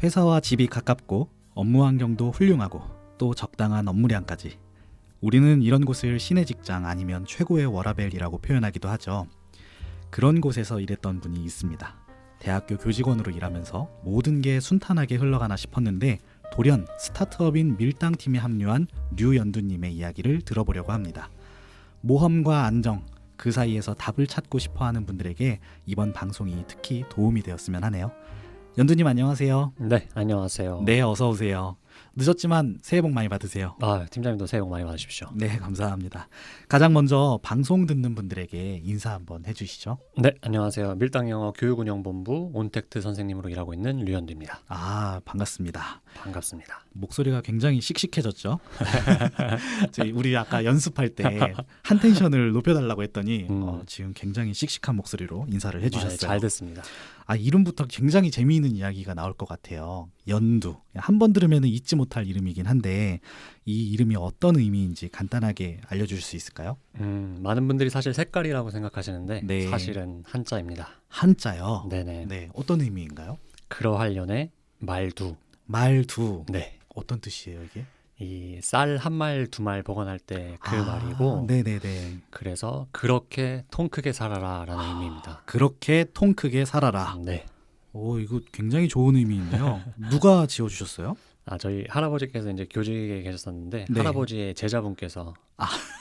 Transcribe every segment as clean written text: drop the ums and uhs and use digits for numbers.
회사와 집이 가깝고 업무 환경도 훌륭하고 또 적당한 업무량까지. 우리는 이런 곳을 신의 직장 아니면 최고의 워라밸이라고 표현하기도 하죠. 그런 곳에서 일했던 분이 있습니다. 대학교 교직원으로 일하면서 모든 게 순탄하게 흘러가나 싶었는데 돌연 스타트업인 밀당팀에 합류한 류연두님의 이야기를 들어보려고 합니다. 모험과 안정, 그 사이에서 답을 찾고 싶어하는 분들에게 이번 방송이 특히 도움이 되었으면 하네요. 연두님 안녕하세요. 네, 안녕하세요. 네, 어서 오세요. 늦었지만 새해 복 많이 받으세요. 팀장님도 새해 복 많이 받으십시오. 네, 감사합니다. 가장 먼저 방송 듣는 분들에게 인사 한번 해주시죠. 네, 안녕하세요. 밀당영어 교육운영본부 온택트 선생님으로 일하고 있는 류현두입니다. 반갑습니다. 반갑습니다. 목소리가 굉장히 씩씩해졌죠? 우리 아까 연습할 때 한 텐션을 높여달라고 했더니 지금 굉장히 씩씩한 목소리로 인사를 해주셨어요. 잘 됐습니다. 이름부터 굉장히 재미있는 이야기가 나올 것 같아요. 연두. 한 번 들으면 잊지 못할 이름이긴 한데 이 이름이 어떤 의미인지 간단하게 알려주실 수 있을까요? 많은 분들이 사실 색깔이라고 생각하시는데 네. 사실은 한자입니다. 한자요? 네네. 네, 어떤 의미인가요? 그러하려네 말두. 말두. 네. 어떤 뜻이에요 이게? 이 쌀 한 말 두 말 보관할 때 그 말이고 네네네. 그래서 그렇게 통 크게 살아라라는 의미입니다. 그렇게 통 크게 살아라. 네. 오, 이거 굉장히 좋은 의미인데요. 누가 지어주셨어요? 저희 할아버지께서 이제 교직에 계셨었는데 네. 할아버지의 제자분께서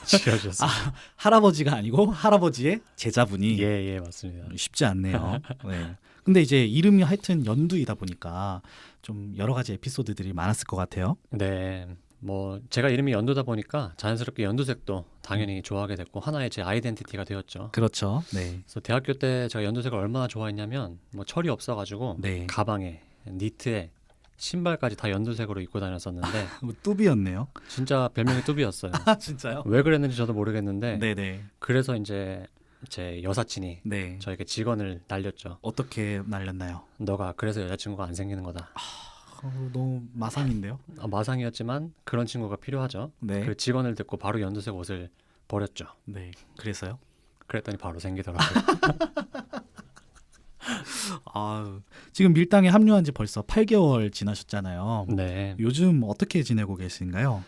지어주셨어요. 할아버지가 아니고 할아버지의 제자분이. 예, 맞습니다. 쉽지 않네요. 네. 근데 이제 이름이 하여튼 연두이다 보니까 좀 여러 가지 에피소드들이 많았을 것 같아요. 네, 뭐 제가 이름이 연두다 보니까 자연스럽게 연두색도 당연히 좋아하게 됐고 하나의 제 아이덴티티가 되었죠. 그렇죠. 네. 그래서 대학교 때 제가 연두색을 얼마나 좋아했냐면 뭐 철이 없어가지고 네. 가방에 니트에 신발까지 다 연두색으로 입고 다녔었는데 뚜비였네요. 진짜 별명이 뚜비였어요. 진짜요? 왜 그랬는지 저도 모르겠는데 네네. 그래서 이제 제 여사친이 네. 저에게 직언을 날렸죠. 어떻게 날렸나요? 너가 그래서 여자친구가 안 생기는 거다. 너무 마상인데요. 마상이었지만 그런 친구가 필요하죠. 네. 그 직언을 듣고 바로 연두색 옷을 버렸죠. 네. 그래서요? 그랬더니 바로 생기더라고요. 지금 밀당에 합류한 지 벌써 8개월 지나셨잖아요. 네, 요즘 어떻게 지내고 계신가요?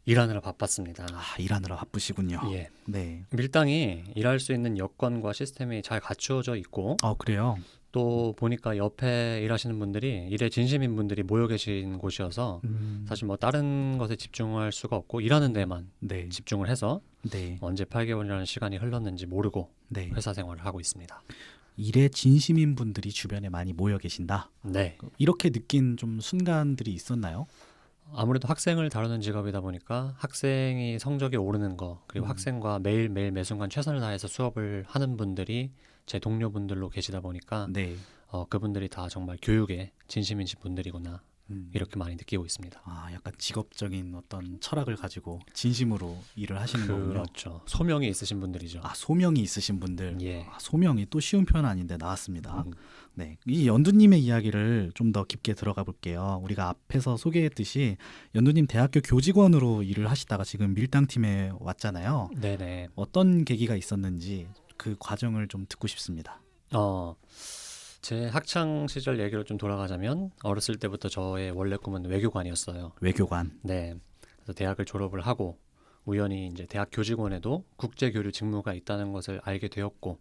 일하느라 바빴습니다. 일하느라 바쁘시군요. 예, 네. 밀당이 일할 수 있는 여건과 시스템이 잘 갖추어져 있고 그래요? 또 보니까 옆에 일하시는 분들이 일에 진심인 분들이 모여 계신 곳이어서 사실 뭐 다른 것에 집중할 수가 없고 일하는 데만 네. 집중을 해서 네. 언제 8개월이라는 시간이 흘렀는지 모르고 네. 회사 생활을 하고 있습니다. 일에 진심인 분들이 주변에 많이 모여 계신다. 네, 이렇게 느낀 좀 순간들이 있었나요? 아무래도 학생을 다루는 직업이다 보니까 학생이 성적이 오르는 거 그리고 학생과 매일매일 매순간 최선을 다해서 수업을 하는 분들이 제 동료분들로 계시다 보니까 네. 그분들이 다 정말 교육에 진심이신 분들이구나 이렇게 많이 느끼고 있습니다. 약간 직업적인 어떤 철학을 가지고 진심으로 일을 하시는 거군요. 그렇죠. 소명이 있으신 분들이죠. 소명이 있으신 분들. 예. 소명이 또 쉬운 표현 아닌데 나왔습니다. 네, 이 연두님의 이야기를 좀 더 깊게 들어가 볼게요. 우리가 앞에서 소개했듯이 연두님 대학교 교직원으로 일을 하시다가 지금 밀당팀에 왔잖아요. 네네. 어떤 계기가 있었는지 그 과정을 좀 듣고 싶습니다. 제 학창 시절 얘기로 좀 돌아가자면 어렸을 때부터 저의 원래 꿈은 외교관이었어요. 외교관. 네. 그래서 대학을 졸업을 하고 우연히 이제 대학 교직원에도 국제교류 직무가 있다는 것을 알게 되었고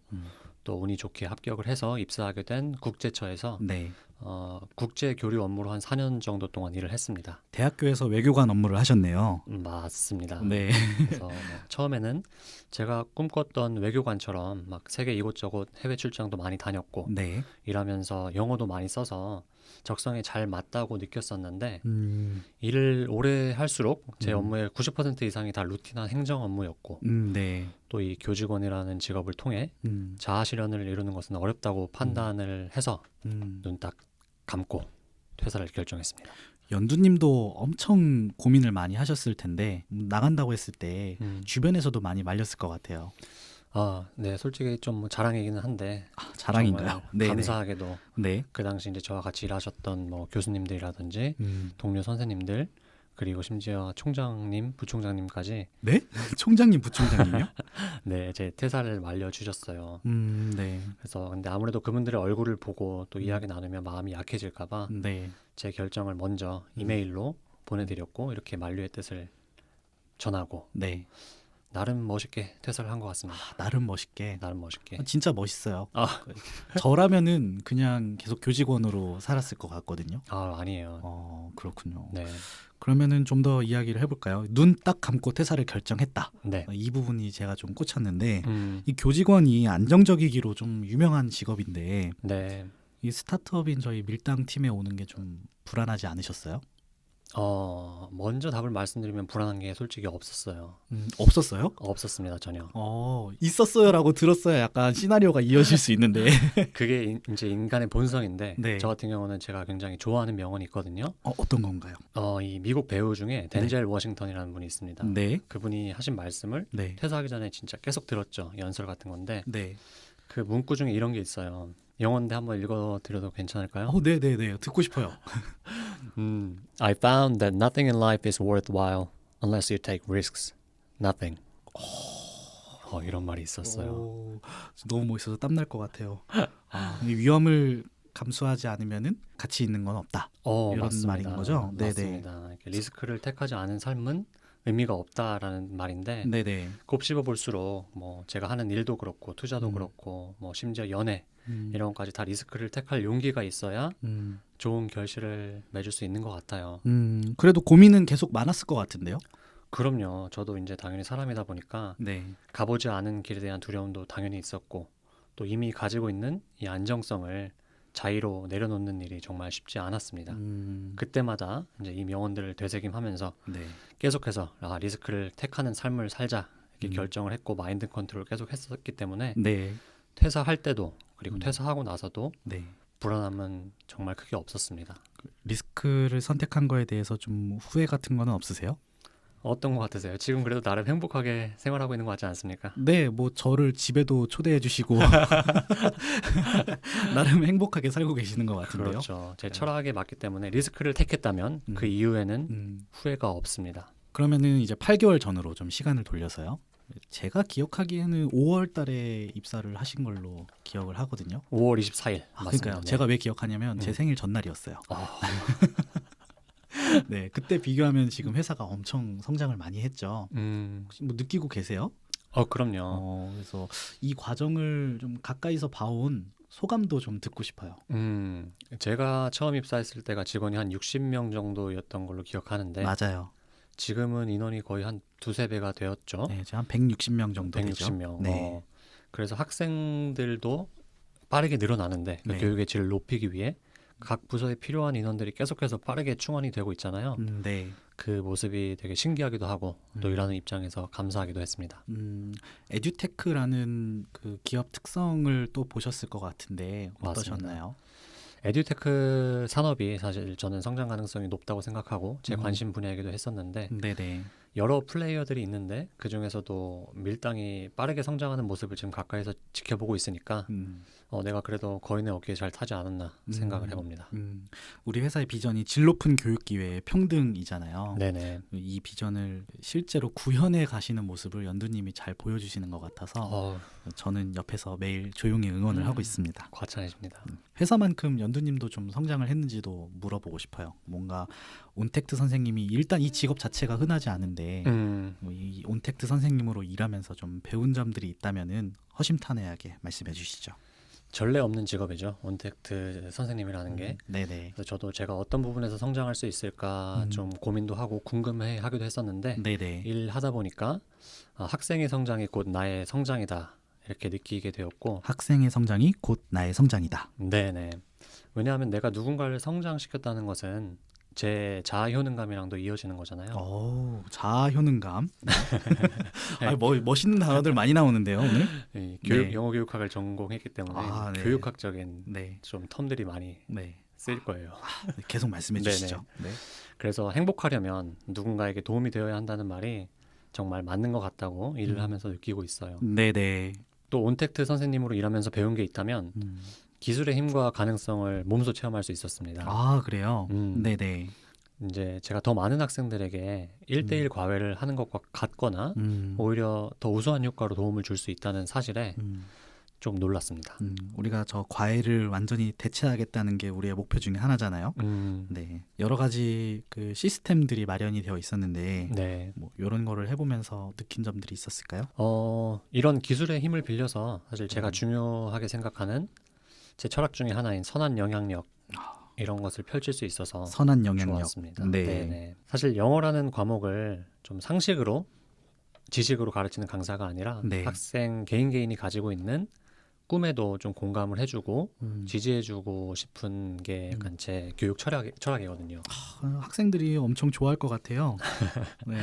또 운이 좋게 합격을 해서 입사하게 된 국제처에서 네. 국제교류 업무로 한 4년 정도 동안 일을 했습니다. 대학교에서 외교관 업무를 하셨네요. 맞습니다. 네. 그래서 처음에는 제가 꿈꿨던 외교관처럼 막 세계 이곳저곳 해외 출장도 많이 다녔고 네. 일하면서 영어도 많이 써서 적성에 잘 맞다고 느꼈었는데 일을 오래 할수록 제 업무의 90% 이상이 다 루틴한 행정 업무였고 네. 또 이 교직원이라는 직업을 통해 자아실현을 이루는 것은 어렵다고 판단을 해서 눈 딱 감고 퇴사를 결정했습니다. 연두님도 엄청 고민을 많이 하셨을 텐데 나간다고 했을 때 주변에서도 많이 말렸을 것 같아요. 네, 솔직히 좀 자랑이기는 한데 자랑인가요? 네, 감사하게도 네. 그 당시 이제 저와 같이 일하셨던 뭐 교수님들이라든지 동료 선생님들 그리고 심지어 총장님, 부총장님까지 네? 총장님, 부총장님요? 네, 제 퇴사를 알려주셨어요. 네. 그래서 근데 아무래도 그분들의 얼굴을 보고 또 이야기 나누면 마음이 약해질까봐 네. 제 결정을 먼저 이메일로 보내드렸고 이렇게 만류의 뜻을 전하고 네. 나름 멋있게 퇴사를 한 것 같습니다. 나름 멋있게. 나름 멋있게. 진짜 멋있어요. 아, 저라면은 그냥 계속 교직원으로 살았을 것 같거든요. 아니에요. 그렇군요. 네, 그러면은 좀 더 이야기를 해볼까요? 눈 딱 감고 퇴사를 결정했다. 네. 이 부분이 제가 좀 꽂혔는데 음, 이 교직원이 안정적이기로 좀 유명한 직업인데 네. 이 스타트업인 저희 밀당 팀에 오는 게 좀 불안하지 않으셨어요? 먼저 답을 말씀드리면 불안한 게 솔직히 없었어요. 없었어요? 없었습니다, 전혀. 있었어요라고 들었어야 약간 시나리오가 이어질 수 있는데. 그게 이제 인간의 본성인데 네. 저 같은 경우는 제가 굉장히 좋아하는 명언이 있거든요. 어떤 건가요? 이 미국 배우 중에 덴젤 워싱턴이라는 분이 있습니다. 네. 그분이 하신 말씀을 네. 퇴사하기 전에 진짜 계속 들었죠. 연설 같은 건데 네. 그 문구 중에 이런 게 있어요. 영어인데 한번 읽어드려도 괜찮을까요? 네네네. 듣고 싶어요. I found that nothing in life is worthwhile unless you take risks. Nothing. 이런 말이 있었어요. 너무 멋있어서 땀날 것 같아요. 이 위험을 감수하지 않으면은 가치 있는 건 없다. 이런 맞습니다. 말인 거죠? 네네. 맞습니다. 이렇게 리스크를 택하지 않은 삶은 의미가 없다라는 말인데 네네. 곱씹어 볼수록 뭐 제가 하는 일도 그렇고 투자도 음. 그렇고 뭐 심지어 연애 음. 이런 것까지 다 리스크를 택할 용기가 있어야 음. 좋은 결실을 맺을 수 있는 것 같아요. 그래도 고민은 계속 많았을 것 같은데요? 그럼요. 저도 이제 당연히 사람이다 보니까 네. 가보지 않은 길에 대한 두려움도 당연히 있었고 또 이미 가지고 있는 이 안정성을 자의로 내려놓는 일이 정말 쉽지 않았습니다. 그때마다 이제 이 명언들을 되새김하면서 네. 계속해서 리스크를 택하는 삶을 살자 이렇게 결정을 했고 마인드 컨트롤을 계속 했었기 때문에 네. 퇴사할 때도 그리고 퇴사하고 나서도 네. 불안함은 정말 크게 없었습니다. 리스크를 선택한 거에 대해서 좀 후회 같은 거는 없으세요? 어떤 것 같으세요? 지금 그래도 나름 행복하게 생활하고 있는 것 같지 않습니까? 네, 뭐 저를 집에도 초대해 주시고 나름 행복하게 살고 계시는 것 같은데요. 그렇죠. 제 철학에 맞기 때문에 리스크를 택했다면 그 이후에는 후회가 없습니다. 그러면은 이제 8개월 전으로 좀 시간을 돌려서요. 제가 기억하기에는 5월 달에 입사를 하신 걸로 기억을 하거든요. 5월 24일 맞습니다. 그러니까요. 네. 제가 왜 기억하냐면 제 생일 전날이었어요. 아, 네, 그때 비교하면 지금 회사가 엄청 성장을 많이 했죠. 혹시 뭐 느끼고 계세요? 그럼요. 그래서 이 과정을 좀 가까이서 봐온 소감도 좀 듣고 싶어요. 제가 처음 입사했을 때가 직원이 한 60명 정도였던 걸로 기억하는데 맞아요. 지금은 인원이 거의 한 두세 배가 되었죠. 네, 이제 한 160명 정도 되죠. 160명. 네. 그래서 학생들도 빠르게 늘어나는데 그 네. 교육의 질을 높이기 위해 각 부서에 필요한 인원들이 계속해서 빠르게 충원이 되고 있잖아요. 네. 그 모습이 되게 신기하기도 하고 또 일하는 입장에서 감사하기도 했습니다. 에듀테크라는 그 기업 특성을 또 보셨을 것 같은데 어떠셨나요? 에듀테크 산업이 사실 저는 성장 가능성이 높다고 생각하고 제 관심 분야이기도 했었는데 네네. 여러 플레이어들이 있는데 그 중에서도 밀당이 빠르게 성장하는 모습을 지금 가까이서 지켜보고 있으니까 내가 그래도 거인의 어깨에 잘 타지 않았나 생각을 해봅니다. 우리 회사의 비전이 질 높은 교육 기회의 평등이잖아요. 네네. 이 비전을 실제로 구현해 가시는 모습을 연두님이 잘 보여주시는 것 같아서 저는 옆에서 매일 조용히 응원을 하고 있습니다. 과찬해집니다. 회사만큼 연두님도 좀 성장을 했는지도 물어보고 싶어요. 뭔가 온택트 선생님이 일단 이 직업 자체가 흔하지 않은데 이 온택트 선생님으로 일하면서 좀 배운 점들이 있다면은 허심탄회하게 말씀해 주시죠. 전례 없는 직업이죠. 온택트 선생님이라는 게. 네네. 그래서 저도 제가 어떤 부분에서 성장할 수 있을까 좀 고민도 하고 궁금해 하기도 했었는데 네네. 일하다 보니까 학생의 성장이 곧 나의 성장이다 이렇게 느끼게 되었고 학생의 성장이 곧 나의 성장이다. 네네. 왜냐하면 내가 누군가를 성장시켰다는 것은 제 자아 효능감이랑도 이어지는 거잖아요. 자아 효능감. 멋있는 단어들 많이 나오는데요 오늘. 교육 영어 교육학을 전공했기 때문에 네. 교육학적인 네. 좀 텀들이 많이 네. 쓰일 거예요. 계속 말씀해 주시죠. 네. 그래서 행복하려면 누군가에게 도움이 되어야 한다는 말이 정말 맞는 것 같다고 일을 하면서 느끼고 있어요. 네네. 또 온택트 선생님으로 일하면서 배운 게 있다면 기술의 힘과 가능성을 몸소 체험할 수 있었습니다. 그래요? 네네. 이제 제가 더 많은 학생들에게 1대1 과외를 하는 것과 같거나 오히려 더 우수한 효과로 도움을 줄 수 있다는 사실에 좀 놀랐습니다. 우리가 저 과외를 완전히 대체하겠다는 게 우리의 목표 중에 하나잖아요. 네, 여러 가지 그 시스템들이 마련이 되어 있었는데 네. 뭐 이런 거를 해보면서 느낀 점들이 있었을까요? 이런 기술의 힘을 빌려서 사실 제가 중요하게 생각하는 제 철학 중에 하나인 선한 영향력 이런 것을 펼칠 수 있어서 선한 영향력. 좋았습니다. 네. 네네. 사실 영어라는 과목을 좀 상식으로 지식으로 가르치는 강사가 아니라 네. 학생 개인이 가지고 있는 꿈에도 좀 공감을 해주고 음. 지지해주고 싶은 게 약간 제 교육 철학이거든요. 학생들이 엄청 좋아할 것 같아요. 네.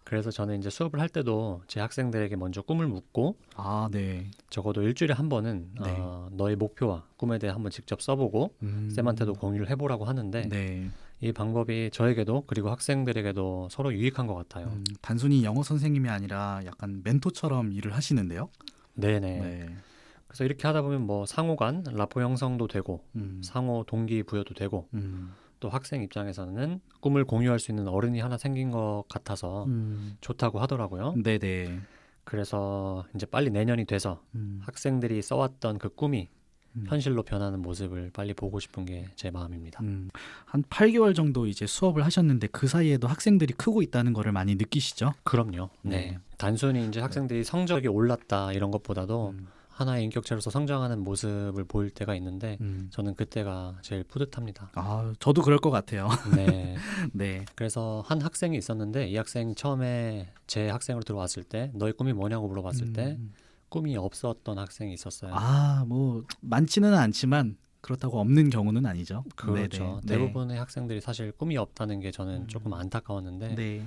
그래서 저는 이제 수업을 할 때도 제 학생들에게 먼저 꿈을 묻고 아, 네. 적어도 일주일에 한 번은 네. 너의 목표와 꿈에 대해 한번 직접 써보고 쌤한테도 공유를 해보라고 하는데 네. 이 방법이 저에게도 그리고 학생들에게도 서로 유익한 것 같아요. 단순히 영어 선생님이 아니라 약간 멘토처럼 일을 하시는데요. 네네. 네. 그래서 이렇게 하다 보면 뭐 상호 간 라포 형성도 되고 음. 상호 동기부여도 되고 음. 또 학생 입장에서는 꿈을 공유할 수 있는 어른이 하나 생긴 것 같아서 좋다고 하더라고요. 네네. 그래서 이제 빨리 내년이 돼서 학생들이 써왔던 그 꿈이 현실로 변하는 모습을 빨리 보고 싶은 게 제 마음입니다. 한 8개월 정도 이제 수업을 하셨는데 그 사이에도 학생들이 크고 있다는 거를 많이 느끼시죠? 그럼요. 네. 네. 단순히 이제 학생들이 성적이 올랐다 이런 것보다도 하나의 인격체로서 성장하는 모습을 보일 때가 있는데 저는 그때가 제일 뿌듯합니다. 아, 저도 그럴 것 같아요. 네. 네. 그래서 한 학생이 있었는데 이 학생 처음에 제 학생으로 들어왔을 때 너의 꿈이 뭐냐고 물어봤을 때 꿈이 없었던 학생이 있었어요. 아, 뭐 많지는 않지만 그렇다고 없는 경우는 아니죠. 그렇죠. 네네. 대부분의 학생들이 사실 꿈이 없다는 게 저는 조금 안타까웠는데 네.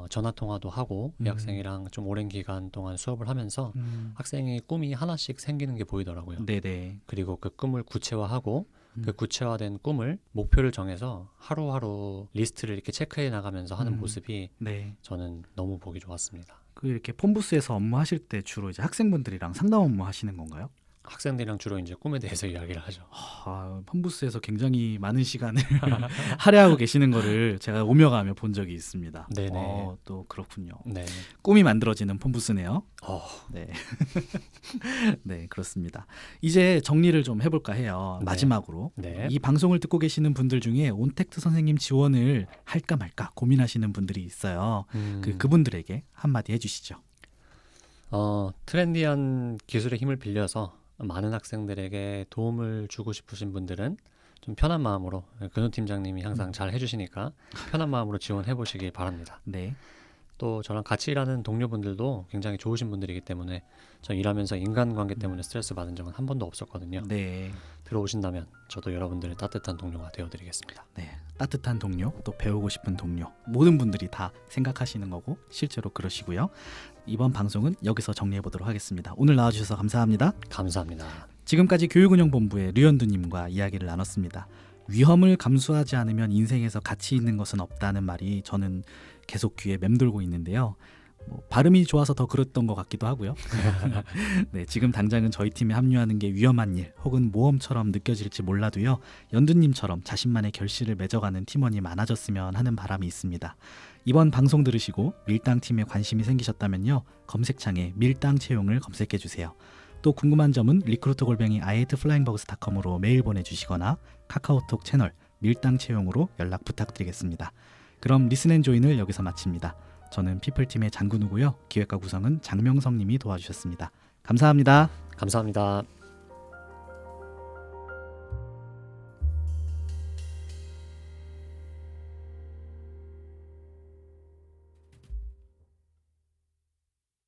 전화 통화도 하고 이 학생이랑 좀 오랜 기간 동안 수업을 하면서 학생이 꿈이 하나씩 생기는 게 보이더라고요. 네네. 그리고 그 꿈을 구체화하고 그 구체화된 꿈을 목표를 정해서 하루하루 리스트를 이렇게 체크해 나가면서 하는 모습이 네. 저는 너무 보기 좋았습니다. 그 이렇게 폰부스에서 업무하실 때 주로 이제 학생분들이랑 상담 업무 하시는 건가요? 학생들이랑 주로 이제 꿈에 대해서 이야기를 하죠. 아, 폰부스에서 굉장히 많은 시간을 할애하고 계시는 거를 제가 오며 가며 본 적이 있습니다. 네네. 또 그렇군요. 네. 꿈이 만들어지는 폰부스네요. 어, 네. 네, 그렇습니다. 이제 정리를 좀 해볼까 해요. 네. 마지막으로. 네. 이 방송을 듣고 계시는 분들 중에 온택트 선생님 지원을 할까 말까 고민하시는 분들이 있어요. 그분들에게 한마디 해주시죠. 트렌디한 기술의 힘을 빌려서 많은 학생들에게 도움을 주고 싶으신 분들은 좀 편한 마음으로 근호 팀장님이 항상 잘 해주시니까 편한 마음으로 지원해 보시기 바랍니다. 네. 또 저랑 같이 일하는 동료분들도 굉장히 좋으신 분들이기 때문에 저 일하면서 인간관계 때문에 스트레스 받은 적은 한 번도 없었거든요. 네. 들어오신다면 저도 여러분들의 따뜻한 동료가 되어드리겠습니다. 네. 따뜻한 동료, 또 배우고 싶은 동료, 모든 분들이 다 생각하시는 거고 실제로 그러시고요. 이번 방송은 여기서 정리해 보도록 하겠습니다. 오늘 나와주셔서 감사합니다. 감사합니다. 지금까지 교육운영본부의 류현두님과 이야기를 나눴습니다. 위험을 감수하지 않으면 인생에서 가치 있는 것은 없다는 말이 저는 계속 귀에 맴돌고 있는데요. 발음이 좋아서 더 그랬던 것 같기도 하고요. 네, 지금 당장은 저희 팀에 합류하는 게 위험한 일 혹은 모험처럼 느껴질지 몰라도요. 연두님처럼 자신만의 결실을 맺어가는 팀원이 많아졌으면 하는 바람이 있습니다. 이번 방송 들으시고 밀당팀에 관심이 생기셨다면요. 검색창에 밀당 채용을 검색해주세요. 또 궁금한 점은 recruit@ihateflyingbugs.com으로 메일 보내주시거나 카카오톡 채널 밀당 채용으로 연락 부탁드리겠습니다. 그럼 리슨앤조인을 여기서 마칩니다. 저는 피플팀의 장근우고요. 기획과 구성은 장명성 님이 도와주셨습니다. 감사합니다. 감사합니다.